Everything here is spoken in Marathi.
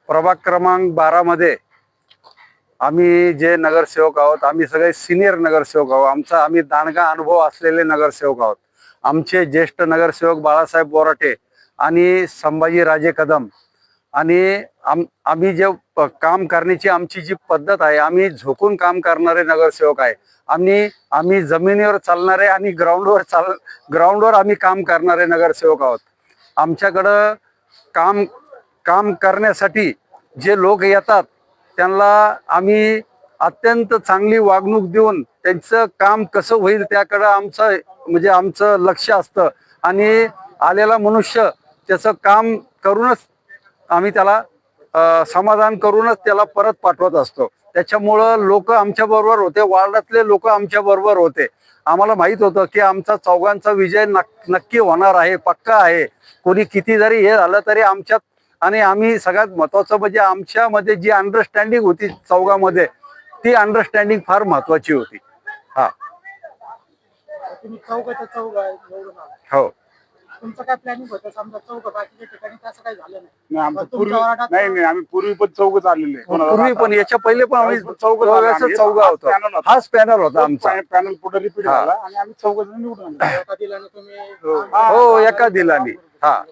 प्रभाग क्रमांक 12 मध्ये आम्ही जे नगरसेवक आहोत, आम्ही सगळे सिनियर नगरसेवक आहोत. आम्ही दांडगा अनुभव असलेले नगरसेवक आहोत. आमचे ज्येष्ठ नगरसेवक बाळासाहेब बोराटे आणि संभाजी राजे कदम आणि आम्ही जे काम करण्याची आमची जी पद्धत आहे, आम्ही झोकून काम करणारे नगरसेवक आहे. आम्ही जमिनीवर चालणारे आणि ग्राउंडवर आम्ही काम करणारे नगरसेवक आहोत. आमच्याकडं काम करण्यासाठी जे लोक येतात त्यांना आम्ही अत्यंत चांगली वागणूक देऊन त्यांचं काम कसं होईल त्याकडं आमचं लक्ष असतं आणि आलेला मनुष्य त्याचं काम करूनच आम्ही त्याला समाधान करूनच त्याला परत पाठवत असतो. त्याच्यामुळं लोक आमच्या बरोबर होते, वार्डातले लोक आमच्या बरोबर होते. आम्हाला माहित होतं की आमचा चौघांचा विजय नक्की होणार आहे, पक्का आहे. कोणी किती जरी हे झालं तरी आमच्यात आणि आम्ही सगळ्यात महत्वाचं म्हणजे आमच्यामध्ये जी अंडरस्टँडिंग होती चौघामध्ये, ती अंडरस्टँडिंग फार महत्वाची होती. हा तुम्ही चौघाच्या चौघ आहे, एवढं नाव. हो. तुमचं काय प्लॅनिंग होतं समजा चौघ बाकीच्या ठिकाणी तसं काही झालं नाही? नाही आमचं पण तुमच्या पूर्वी वार्डात नाही आम्ही पूर्वी पण चौघच आलेले पूर्वी पण याच्या पहिले पण आम्ही चौघा होतो. हाच पॅनल होता आमचा. पॅनल पुढे रिपीट हा. झाला आणि आम्ही चौघ जण निवडून आलो. एका दिलाने तुम्ही हो, एका दिलाने. हा